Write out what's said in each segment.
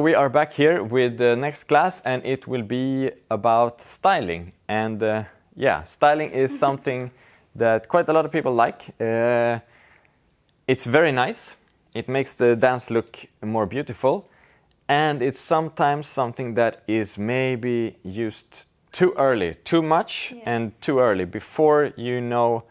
we are back here with the next class, and it will be about styling. And yeah, styling is something that quite a lot of people like. It's very nice. It makes the dance look more beautiful. And it's sometimes something that is maybe used too early, too much. Yes. And too early, before you know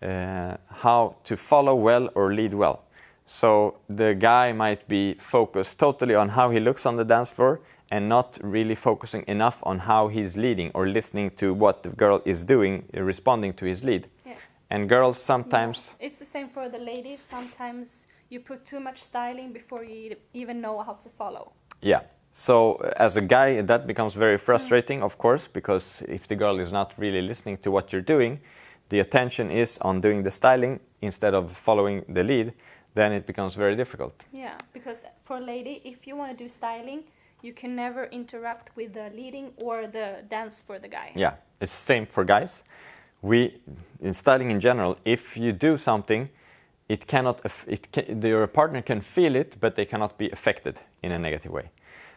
how to follow well or lead well. So the guy might be focused totally on how he looks on the dance floor and not really focusing enough on how he's leading or listening to what the girl is doing, responding to his lead. Yes. And girls sometimes... Yeah. It's the same for the ladies. Sometimes you put too much styling before you even know how to follow. Yeah. So as a guy, that becomes very frustrating, of course, because if the girl is not really listening to what you're doing, the attention is on doing the styling instead of following the lead, then it becomes very difficult. Yeah, because for a lady, if you want to do styling, you can never interrupt with the leading or the dance for the guy. Yeah, it's the same for guys. In styling in general, if you do something, your partner can feel it, but they cannot be affected in a negative way.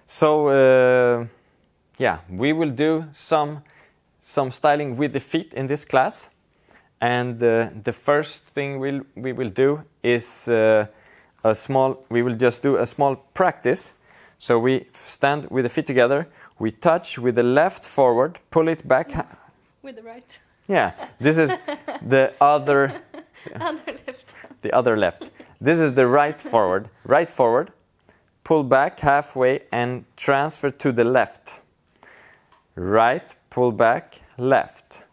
So, yeah, we will do some styling with the feet in this class. And the first thing we will do is we will just do a small practice. So we stand with the feet together, we touch with the left forward, pull it back. With the right. Yeah, this is the other left. The other left. This is the right forward, pull back halfway and transfer to the left. Right, pull back, left.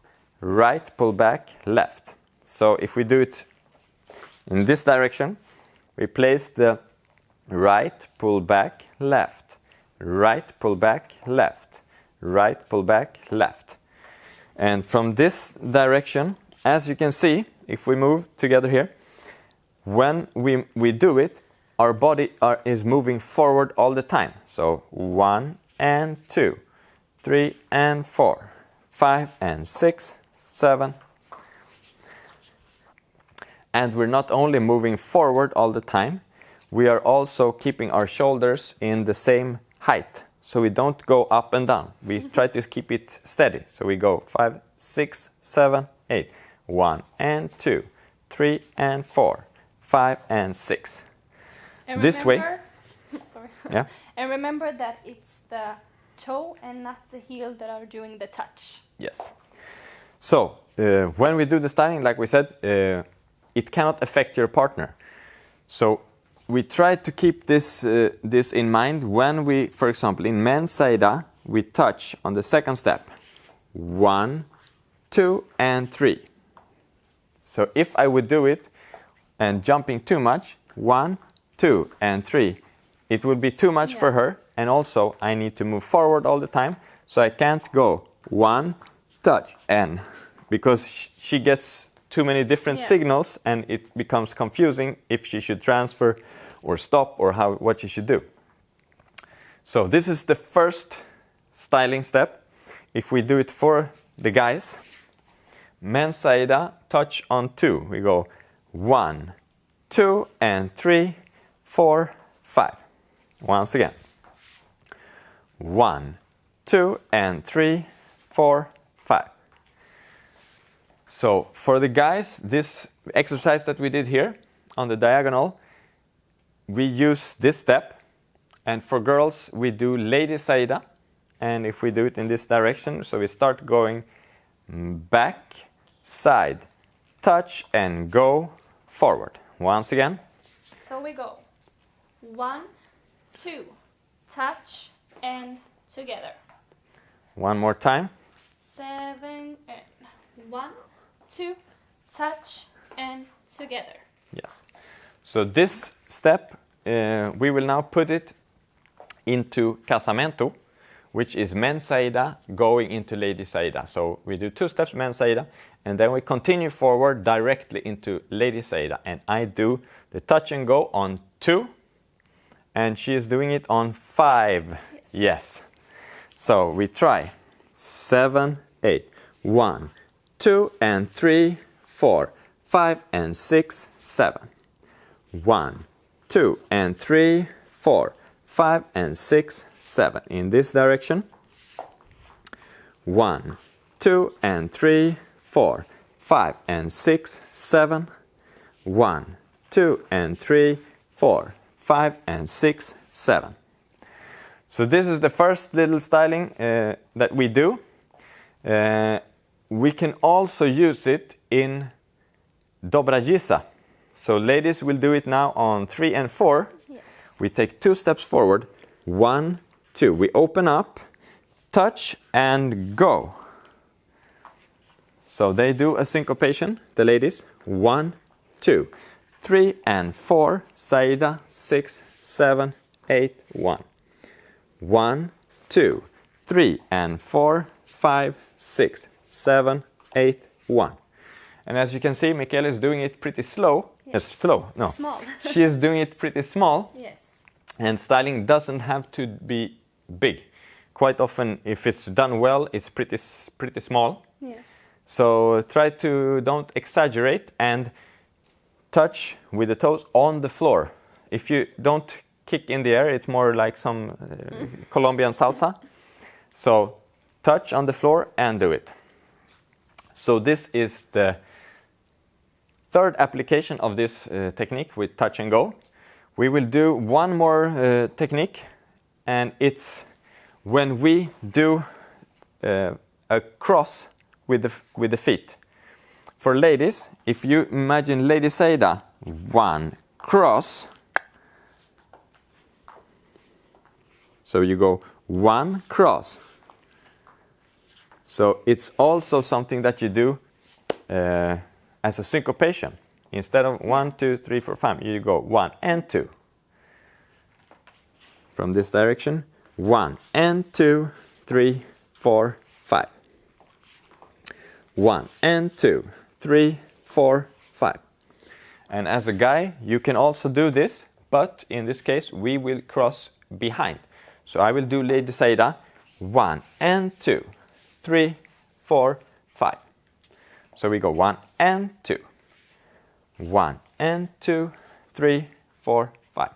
Right, pull back, left. So if we do it in this direction, we place the right, pull back, left. Right, pull back, left. Right, pull back, left. And from this direction, as you can see, if we move together here, when we do it, our body is moving forward all the time. So 1 and 2, 3 and 4, 5 and 6, 7. And we're not only moving forward all the time, we are also keeping our shoulders in the same height. So we don't go up and down. We try to keep it steady. So we go 5, 6, 7, 8. 1 and 2, 3 and 4, 5 and 6. And this way. Sorry. Yeah. And remember that it's the toe and not the heel that are doing the touch. Yes. So, when we do the styling, like we said, it cannot affect your partner. So, we try to keep this in mind when we, for example, in men's saida, we touch on the second step. 1, 2, and 3. So, if I would do it and jumping too much, 1, 2, and 3, it would be too much for her. And also, I need to move forward all the time. So, I can't go 1, touch, and because she gets too many different signals and it becomes confusing if she should transfer or stop or what she should do. So this is the first styling step. If we do it for the guys, men's saida, touch on 2. We go 1, 2, and 3, 4, 5. Once again. 1, 2, and 3, 4, 5. So for the guys, this exercise that we did here on the diagonal, we use this step. And for girls, we do lady saida. And if we do it in this direction, so we start going back, side, touch, and go forward. Once again. So we go 1, 2, touch, and together. One more time. 7 and 1, 2, touch, and together. Yes. So this step, we will now put it into casamento, which is men's saida going into lady saida. So we do 2 steps men's saida, and then we continue forward directly into lady saida. And I do the touch and go on 2, and she is doing it on 5. Yes. So we try 7, 8. 1, 2, and 3, 4, 5, and 6, 7. 1, 2, and 3, 4, 5 and 6, 7. In this direction. 1, 2 and 3, 4, 5 and 6, 7. 1, 2 and 3, 4, 5 and 6, 7. So this is the first little styling that we do. We can also use it in Dobrajisa. So ladies will do it now on 3 and 4. Yes. We take 2 steps forward. 1, 2. We open up, touch and go. So they do a syncopation, the ladies. 1, 2, 3 and 4. Saida, 6, 7, 8, 1. 1, 2, 3 and 4, 5, 6, 7, 8, 1. And as you can see, Michaela is doing it pretty slow. Yes. Small. She is doing it pretty small. Yes. And styling doesn't have to be big. Quite often, if it's done well, it's pretty small. Yes. So try to don't exaggerate and touch with the toes on the floor. If you don't kick in the air, it's more like some Colombian salsa. So touch on the floor and do it. So this is the third application of this technique with touch and go. We will do one more technique, and it's when we do a cross with the feet. For ladies, if you imagine Lady Saida, 1 cross. So you go 1 cross. So it's also something that you do as a syncopation. Instead of 1, 2, 3, 4, 5, you go 1 and 2. From this direction, 1 and 2, 3, 4, 5. 1 and 2, 3, 4, 5. And as a guy, you can also do this, but in this case, we will cross behind. So I will do Lady Saida, 1 and 2, 3, 4, 5. So we go 1 and 2. 1 and 2, 3, 4, 5.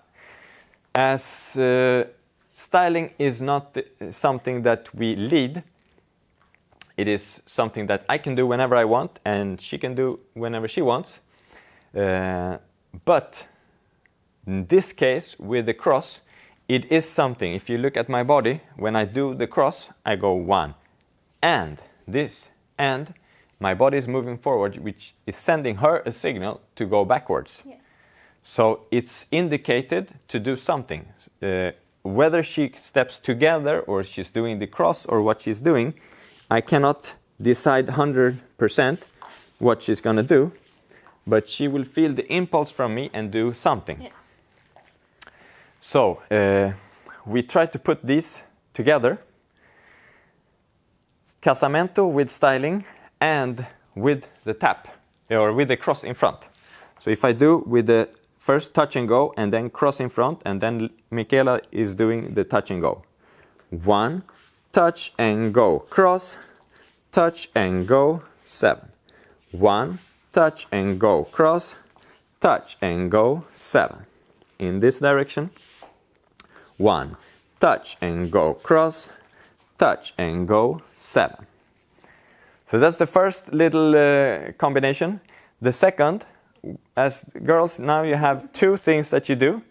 As styling is not something that we lead, it is something that I can do whenever I want and she can do whenever she wants. But in this case, with the cross, it is something. If you look at my body, when I do the cross, I go 1 and this, and my body is moving forward, which is sending her a signal to go backwards. Yes. So it's indicated to do something. Whether she steps together or she's doing the cross or what she's doing, I cannot decide 100% what she's going to do, but she will feel the impulse from me and do something. Yes. So we try to put these together. Casamento with styling and with the tap, or with the cross in front. So if I do with the first touch and go and then cross in front, and then Michaela is doing the touch and go. 1, touch and go, cross, touch and go, 7. 1, touch and go, cross, touch and go, 7. In this direction. 1, touch and go, cross, touch and go, 7. So that's the first little combination. The second, as girls, now you have 2 things that you do.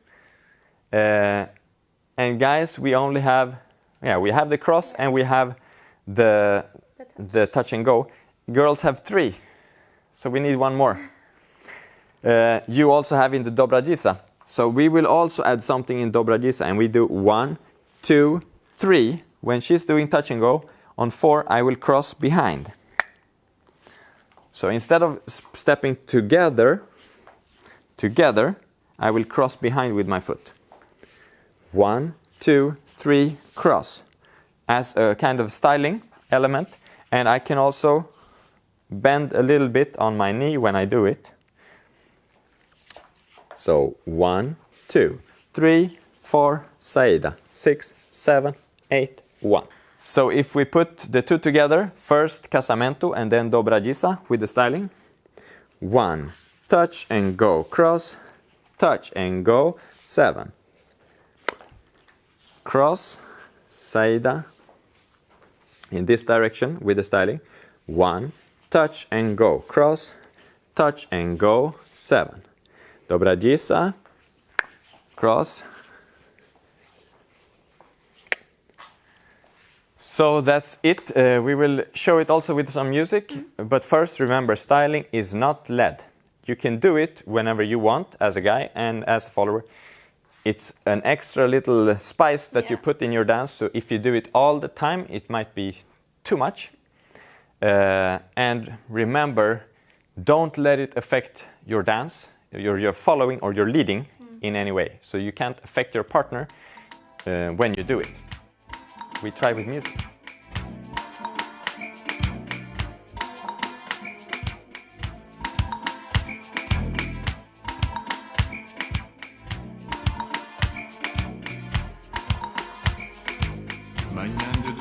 And guys, we only have, we have the cross and we have the touch and go. Girls have 3, so we need one more. You also have in the Dobrajisa. So we will also add something in Dobrajisa, and we do 1, 2, 3. When she's doing touch and go, on 4 I will cross behind. So instead of stepping together, I will cross behind with my foot. 1, 2, 3, cross. As a kind of styling element. And I can also bend a little bit on my knee when I do it. So 1, 2, 3, 4, Saida, 6, 7, 8, 1. So if we put the 2 together, first Casamento and then Dobrajisa with the styling. 1, touch and go, cross, touch and go, 7. cross, saida, in this direction with the styling. 1, touch and go, cross, touch and go, 7. Dobra dzisa, cross. So that's it. We will show it also with some music. But first, remember, styling is not led. You can do it whenever you want as a guy and as a follower. It's an extra little spice that you put in your dance. So if you do it all the time, it might be too much. And remember, don't let it affect your dance, your following or your leading in any way. So you can't affect your partner when you do it. We try with music. Mañana